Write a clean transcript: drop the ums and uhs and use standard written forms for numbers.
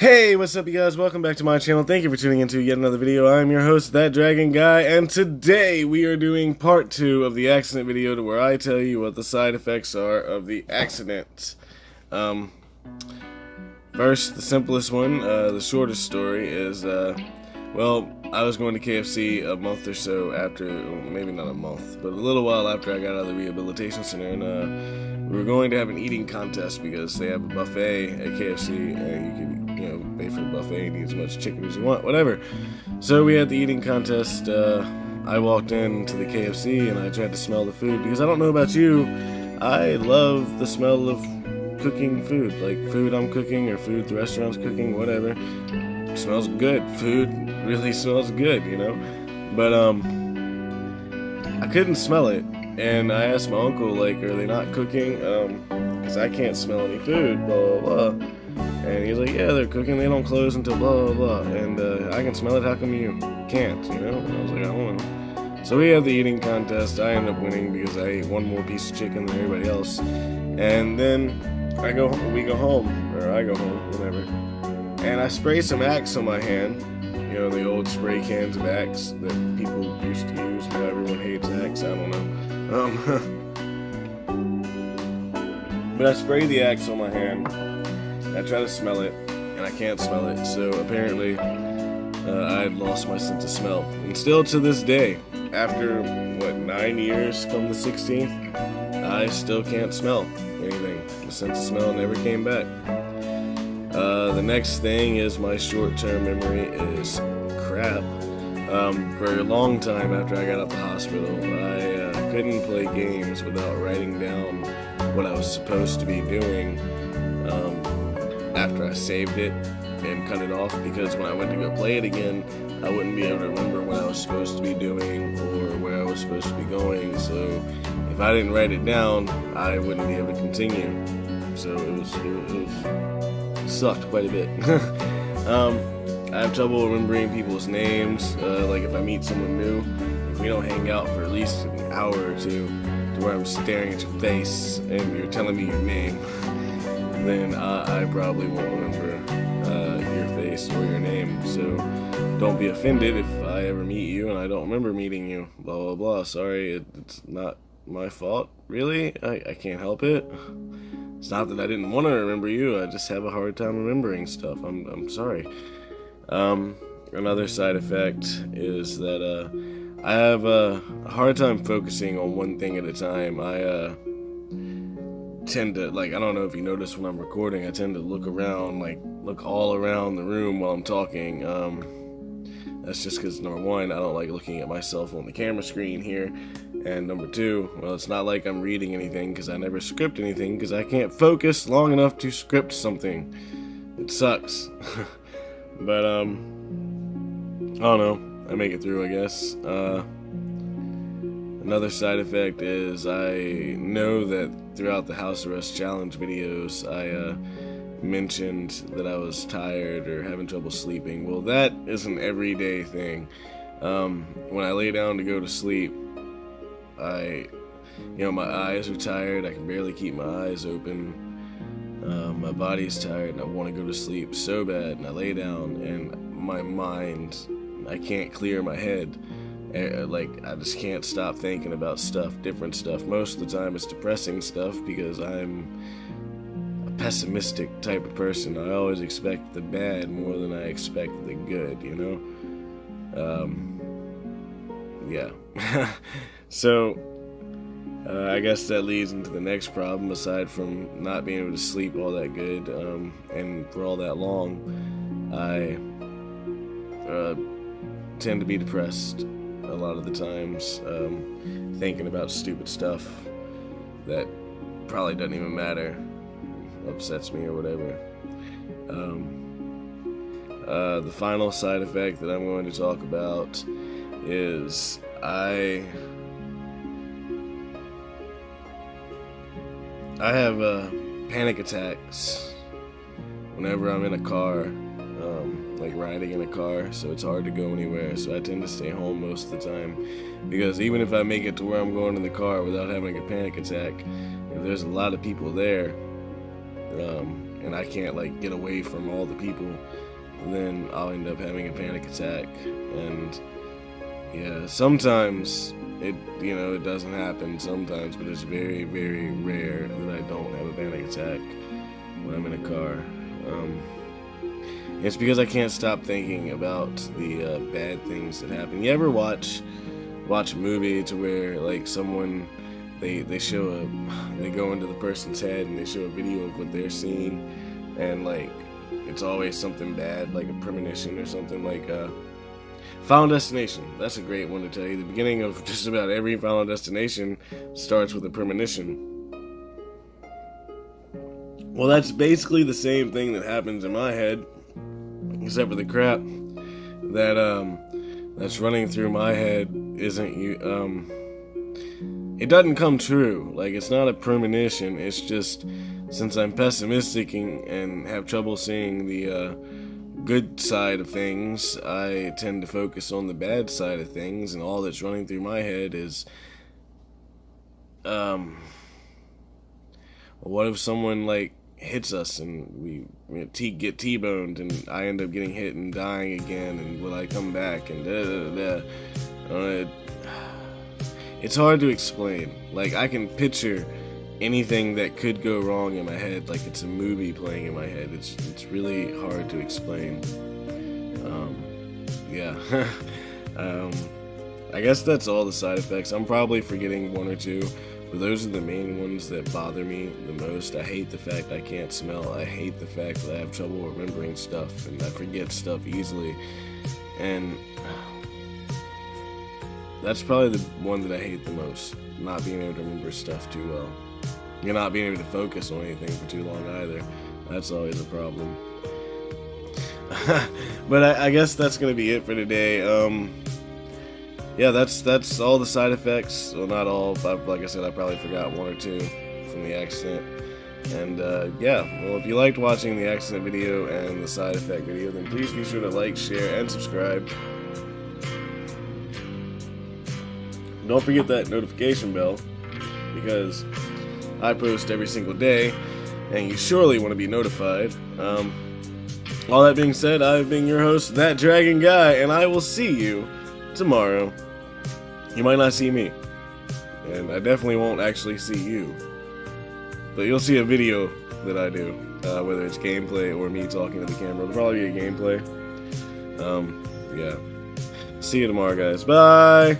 Hey, what's up you guys? Welcome back to my channel. Thank you for tuning into yet another video. I'm your host, That Dragon Guy, and today we are doing part 2 of the accident video to where I tell you what the side effects are of the accident. First, the simplest one, the shortest story is, well, I was going to KFC a month or so after, maybe not a month, but a little while after I got out of the rehabilitation center, and we were going to have an eating contest because they have a buffet at KFC, and you can, pay for the buffet and eat as much chicken as you want, whatever. So we had the eating contest. I walked into the KFC and I tried to smell the food because I don't know about you, I love the smell of cooking food, like food I'm cooking or food the restaurant's cooking, whatever. It smells good. Food really smells good, But I couldn't smell it, and I asked my uncle, like, are they not cooking? Because I can't smell any food, blah blah blah. And he's like, yeah, they're cooking, they don't close until blah blah blah. And I can smell it, how come you can't, And I was like, I don't know. So we had the eating contest. I ended up winning because I ate one more piece of chicken than everybody else. And then we go home, whatever. And I spray some Axe on my hand. The old spray cans of Axe that people used to use. Now everyone hates Axe, I don't know. But I spray the Axe on my hand. I try to smell it, and I can't smell it. So apparently, I had lost my sense of smell. And still to this day, after, 9 years come the 16th, I still can't smell anything. The sense of smell never came back. The next thing is my short-term memory is crap. For a long time after I got out of the hospital, I couldn't play games without writing down what I was supposed to be doing after I saved it and cut it off, because when I went to go play it again, I wouldn't be able to remember what I was supposed to be doing or where I was supposed to be going. So if I didn't write it down, I wouldn't be able to continue. So it sucked quite a bit. I have trouble remembering people's names. Like if I meet someone new, if we don't hang out for at least an hour or two, to where I'm staring at your face and you're telling me your name, then I probably won't remember your face or your name. So don't be offended if I ever meet you and I don't remember meeting you. Blah blah blah. Sorry, it's not my fault. Really, I can't help it. It's not that I didn't want to remember you. I just have a hard time remembering stuff. I'm sorry. Another side effect is that I have a hard time focusing on one thing at a time. I tend to, I don't know if you notice when I'm recording, I tend to look around, look all around the room while I'm talking. That's just because, number one, I don't like looking at myself on the camera screen here. And number two, well, it's not like I'm reading anything because I never script anything because I can't focus long enough to script something. It sucks. But, I don't know. I make it through, I guess. Another side effect is I know that throughout the House Arrest Challenge videos, I mentioned that I was tired or having trouble sleeping. Well, that is an everyday thing. When I lay down to go to sleep, my eyes are tired. I can barely keep my eyes open. My body's tired and I want to go to sleep so bad, and I lay down and my mind, I can't clear my head. I just can't stop thinking about stuff, different stuff. Most of the time it's depressing stuff because I'm a pessimistic type of person. I always expect the bad more than I expect the good, Yeah. So, I guess that leads into the next problem, aside from not being able to sleep all that good, and for all that long, I tend to be depressed a lot of the times, thinking about stupid stuff that probably doesn't even matter, upsets me or whatever. The final side effect that I'm going to talk about is I have panic attacks whenever I'm in a car, riding in a car, so it's hard to go anywhere, so I tend to stay home most of the time, because even if I make it to where I'm going in the car without having a panic attack, if there's a lot of people there, and I can't like get away from all the people, then I'll end up having a panic attack. And yeah, sometimes it doesn't happen sometimes, but it's very, very rare that I don't have a panic attack when I'm in a car. It's because I can't stop thinking about the bad things that happen. You ever watch a movie to where like someone they go into the person's head and they show a video of what they're seeing, and like it's always something bad, like a premonition or something, like Final Destination. That's a great one to tell you. The beginning of just about every Final Destination starts with a premonition. Well, that's basically the same thing that happens in my head, except for the crap that's running through my head isn't you. It doesn't come true. Like, it's not a premonition. It's just, since I'm pessimistic and have trouble seeing the good side of things, I tend to focus on the bad side of things, and all that's running through my head is, what if someone like hits us and we get T-boned, and I end up getting hit and dying again, and will I come back, and it's hard to explain. Like, I can picture anything that could go wrong in my head, like it's a movie playing in my head. It's really hard to explain. Yeah. I guess that's all the side effects. I'm probably forgetting one or two, but those are the main ones that bother me the most. I hate the fact I can't smell. I hate the fact that I have trouble remembering stuff, and I forget stuff easily. And that's probably the one that I hate the most, not being able to remember stuff too well. You're not being able to focus on anything for too long either. That's always a problem. But I guess that's going to be it for today. Yeah, that's all the side effects. Well, not all, but like I said, I probably forgot one or two from the accident. And yeah, well, if you liked watching the accident video and the side effect video, then please be sure to like, share, and subscribe. Don't forget that notification bell, because I post every single day, and you surely want to be notified. All that being said, I've been your host, That Dragon Guy, and I will see you tomorrow. You might not see me, and I definitely won't actually see you, but you'll see a video that I do, whether it's gameplay or me talking to the camera. It'll probably be a gameplay. Yeah. See you tomorrow, guys. Bye!